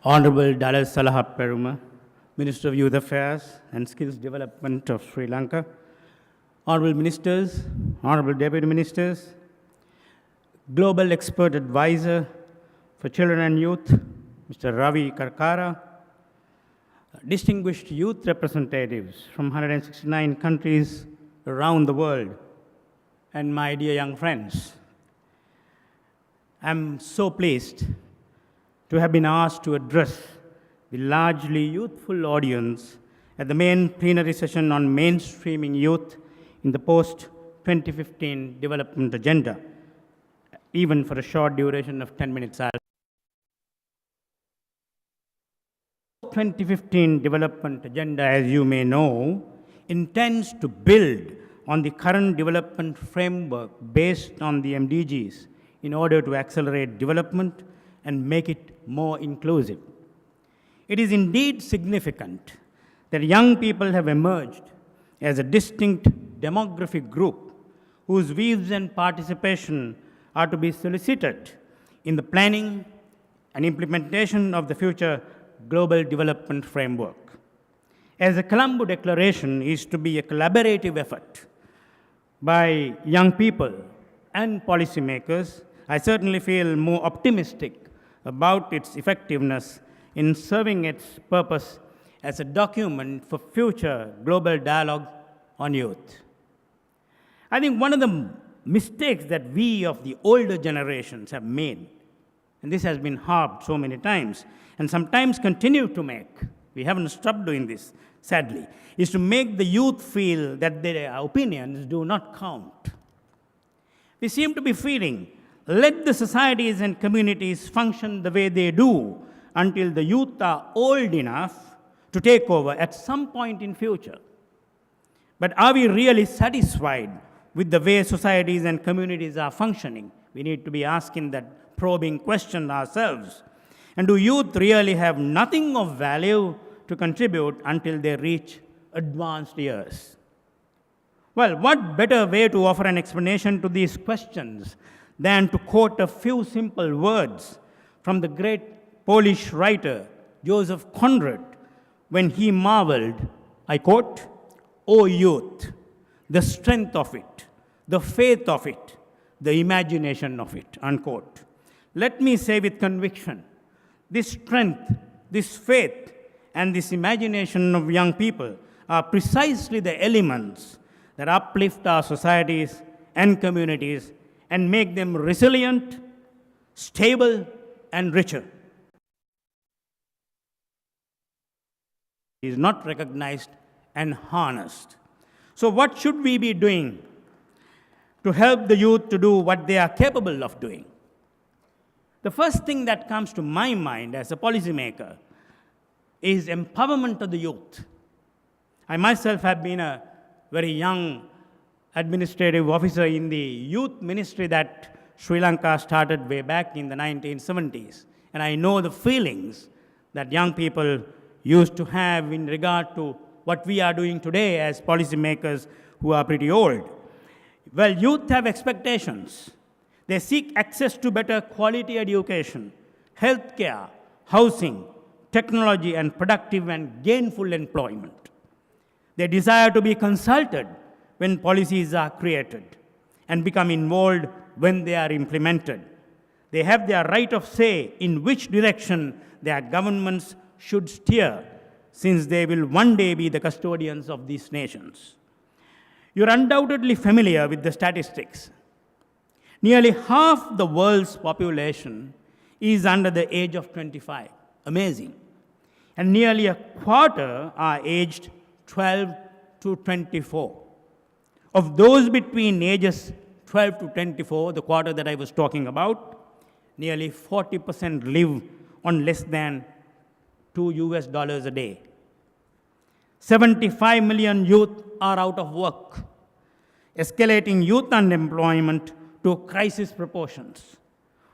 Honorable Dalai Salaha Peruma, Minister of Youth Affairs and Skills Development of Sri Lanka, Honorable Ministers, Honorable Deputy Ministers, Global Expert Advisor for Children and Youth, Mr. Ravi Karkara, distinguished youth representatives from 169 countries around the world, and my dear young friends. I'm so pleased to have been asked to address the largely youthful audience at the main plenary session on mainstreaming youth in the post-2015 development agenda, even for a short duration of 10 minutes. 2015 development agenda, as you may know, intends to build on the current development framework based on the MDGs in order to accelerate development and make it more inclusive. It is indeed significant that young people have emerged as a distinct demographic group whose views and participation are to be solicited in the planning and implementation of the future global development framework. As the Colombo Declaration is to be a collaborative effort by young people and policymakers, I certainly feel more optimistic about its effectiveness in serving its purpose as a document for future global dialogue on youth. I think one of the mistakes that we of the older generations have made, and this has been harped so many times, and sometimes continue to make, we haven't stopped doing this, sadly, is to make the youth feel that their opinions do not count. We seem to be feeling, let the societies and communities function the way they do until the youth are old enough to take over at some point in future. But are we really satisfied with the way societies and communities are functioning? We need to be asking that probing question ourselves. And do youth really have nothing of value to contribute until they reach advanced years? Well, what better way to offer an explanation to these questions than to quote a few simple words from the great Polish writer Joseph Conrad when he marveled, I quote, "O youth, the strength of it, the faith of it, the imagination of it," unquote. Let me say with conviction, this strength, this faith, and this imagination of young people are precisely the elements that uplift our societies and communities and make them resilient, stable, and richer. It is not recognized and harnessed. So what should we be doing to help the youth to do what they are capable of doing? The first thing that comes to my mind as a policymaker is empowerment of the youth. I myself have been a very young administrative officer in the youth ministry that Sri Lanka started way back in the 1970s. And I know the feelings that young people used to have in regard to what we are doing today as policymakers who are pretty old. Well, youth have expectations. They seek access to better quality education, healthcare, housing, technology, and productive and gainful employment. They desire to be consulted when policies are created and become involved when they are implemented. They have their right of say in which direction their governments should steer, since they will one day be the custodians of these nations. You're undoubtedly familiar with the statistics. Nearly half the world's population is under the age of 25. Amazing. And nearly a quarter are aged 12 to 24. Of those between ages 12 to 24, the quarter that I was talking about, nearly 40% live on less than $2 a day. 75 million youth are out of work, escalating youth unemployment to crisis proportions.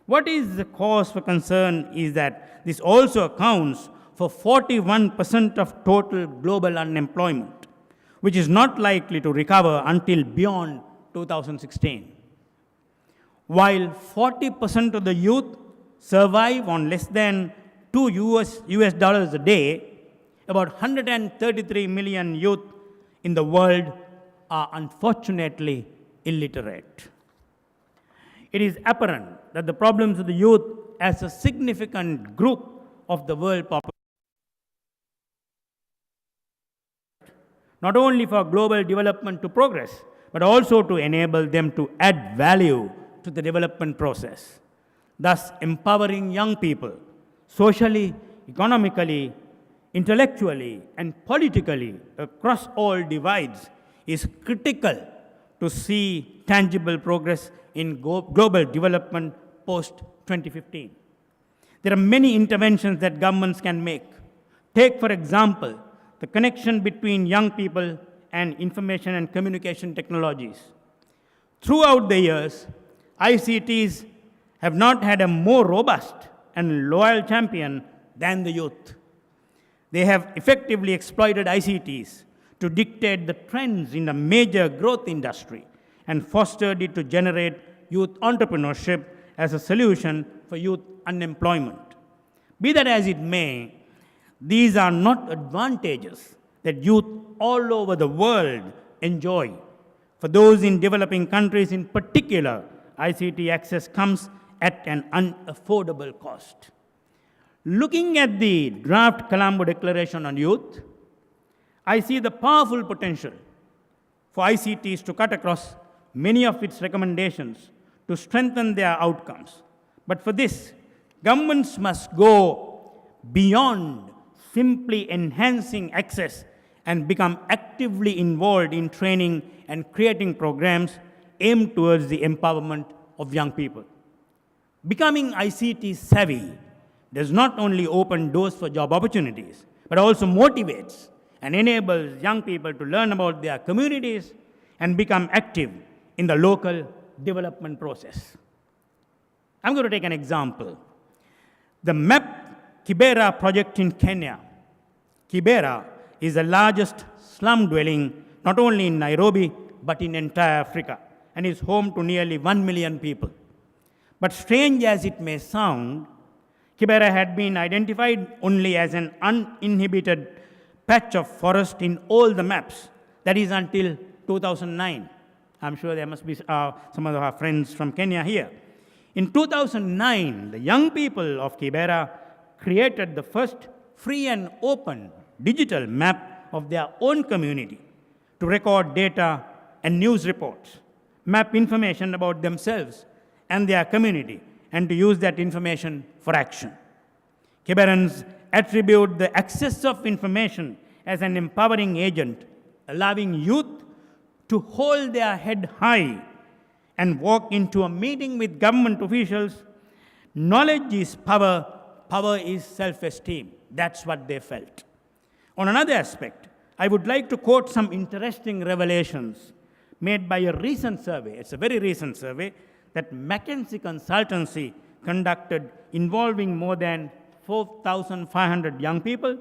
What is the cause for concern is that this also accounts for 41% of total global unemployment, which is not likely to recover until beyond 2016. While 40% of the youth survive on less than US dollars a day, about 133 million youth in the world are unfortunately illiterate. It is apparent that the problems of the youth as a significant group of the world population, not only for global development to progress, but also to enable them to add value to the development process, thus empowering young people socially, economically, intellectually, and politically across all divides is critical to see tangible progress in global development post-2015. There are many interventions that governments can make. Take, for example, the connection between young people and information and communication technologies. Throughout the years, ICTs have not had a more robust and loyal champion than the youth. They have effectively exploited ICTs to dictate the trends in a major growth industry and fostered it to generate youth entrepreneurship as a solution for youth unemployment. Be that as it may, these are not advantages that youth all over the world enjoy. For those in developing countries in particular, ICT access comes at an unaffordable cost. Looking at the draft Colombo Declaration on Youth, I see the powerful potential for ICTs to cut across many of its recommendations to strengthen their outcomes. But for this, governments must go beyond simply enhancing access and become actively involved in training and creating programs aimed towards the empowerment of young people. Becoming ICT savvy does not only open doors for job opportunities, but also motivates and enables young people to learn about their communities and become active in the local development process. I'm going to take an example. The MAP Kibera project in Kenya. Kibera is the largest slum dwelling not only in Nairobi, but in entire Africa, and is home to nearly 1 million people. But strange as it may sound, Kibera had been identified only as an uninhibited patch of forest in all the maps. That is until 2009. I'm sure there must be some of our friends from Kenya here. In 2009, the young people of Kibera created the first free and open digital map of their own community to record data and news reports, map information about themselves and their community, and to use that information for action. Kiberans attribute the access of information as an empowering agent, allowing youth to hold their head high and walk into a meeting with government officials. Knowledge is power, power is self-esteem. That's what they felt. On another aspect, I would like to quote some interesting revelations made by a recent survey. It's a very recent survey that McKinsey Consultancy conducted involving more than 4,500 young people,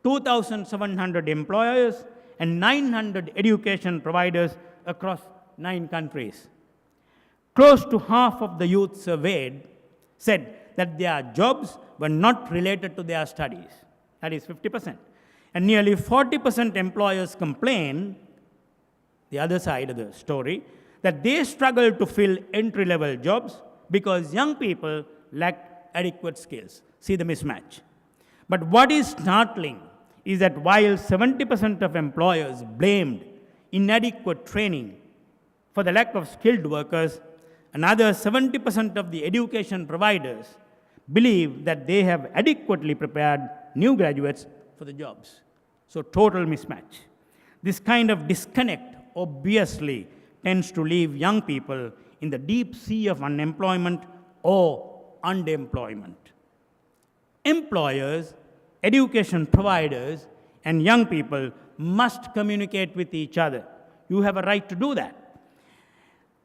2,700 employers, and 900 education providers across 9 countries. Close to half of the youth surveyed said that their jobs were not related to their studies. That is 50%. And nearly 40% employers complain, the other side of the story, that they struggle to fill entry-level jobs because young people lack adequate skills. See the mismatch. But what is startling is that while 70% of employers blamed inadequate training for the lack of skilled workers, another 70% of the education providers believe that they have adequately prepared new graduates for the jobs. So total mismatch. This kind of disconnect obviously tends to leave young people in the deep sea of unemployment or underemployment. Employers, education providers, and young people must communicate with each other. You have a right to do that.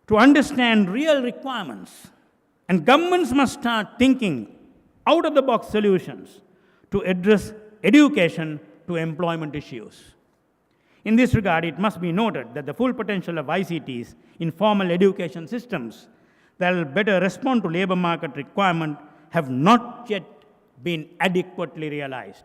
To understand real requirements, and governments must start thinking out-of-the-box solutions to address education to employment issues. In this regard, it must be noted that the full potential of ICTs in formal education systems that will better respond to labor market requirements have not yet been adequately realized.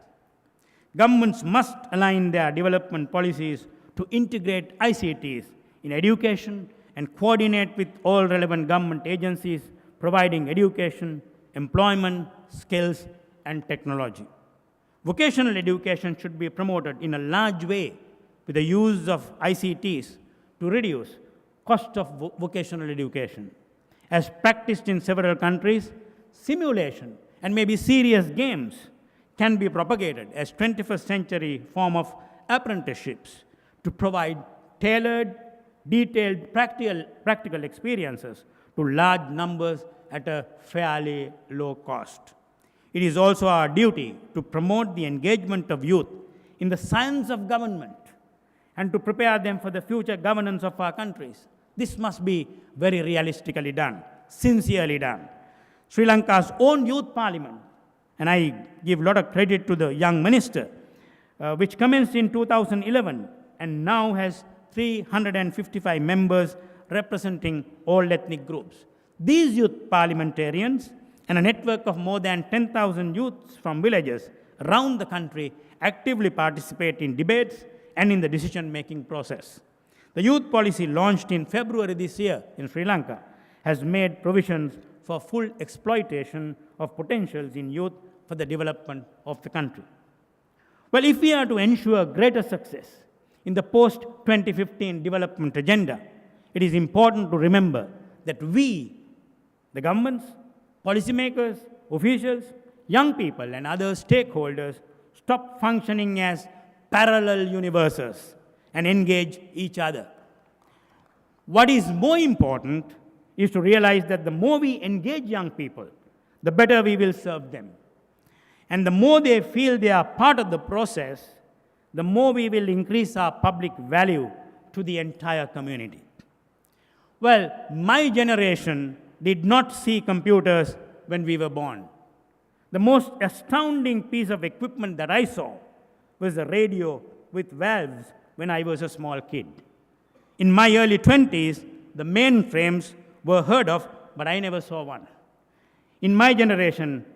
Governments must align their development policies to integrate ICTs in education and coordinate with all relevant government agencies providing education, employment, skills, and technology. Vocational education should be promoted in a large way with the use of ICTs to reduce cost of vocational education. As practiced in several countries, simulation and maybe serious games can be propagated as 21st century form of apprenticeships to provide tailored, detailed, practical experiences to large numbers at a fairly low cost. It is also our duty to promote the engagement of youth in the science of government and to prepare them for the future governance of our countries. This must be very realistically done, sincerely done. Sri Lanka's own youth parliament, and I give a lot of credit to the young minister, which commenced in 2011 and now has 355 members representing all ethnic groups. These youth parliamentarians and a network of more than 10,000 youths from villages around the country actively participate in debates and in the decision-making process. The youth policy launched in February this year in Sri Lanka has made provisions for full exploitation of potentials in youth for the development of the country. Well, if we are to ensure greater success in the post-2015 development agenda, it is important to remember that we, the governments, policymakers, officials, young people, and other stakeholders stop functioning as parallel universes and engage each other. What is more important is to realize that the more we engage young people, the better we will serve them. And the more they feel they are part of the process, the more we will increase our public value to the entire community. Well, my generation did not see computers when we were born. The most astounding piece of equipment that I saw was a radio with valves when I was a small kid. In my early 20s, the mainframes were heard of, but I never saw one. In my generation,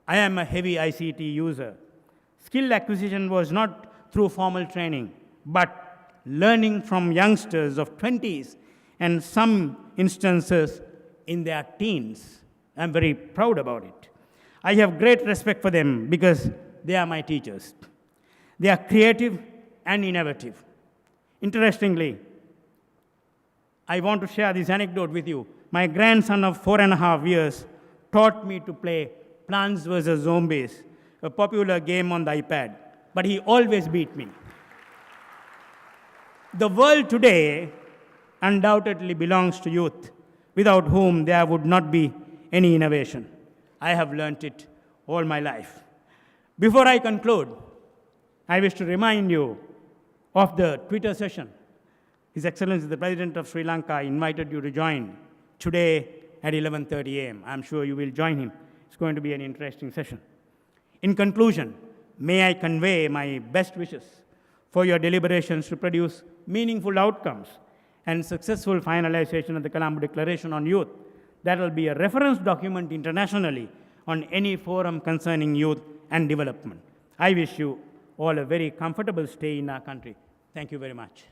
I am a heavy ICT user. Skill acquisition was not through formal training, but learning from youngsters of 20s and some instances in their teens. I'm very proud about it. I have great respect for them because they are my teachers. They are creative and innovative. Interestingly, I want to share this anecdote with you. My grandson of 4.5 years taught me to play Plants vs. Zombies, a popular game on the iPad, but he always beat me. The world today undoubtedly belongs to youth, without whom there would not be any innovation. I have learnt it all my life. Before I conclude, I wish to remind you of the Twitter session. His Excellency, the President of Sri Lanka, invited you to join today at 11:30 a.m. I'm sure you will join him. It's going to be an interesting session. In conclusion, may I convey my best wishes for your deliberations to produce meaningful outcomes and successful finalization of the Colombo Declaration on Youth that will be a reference document internationally on any forum concerning youth and development. I wish you all a very comfortable stay in our country. Thank you very much.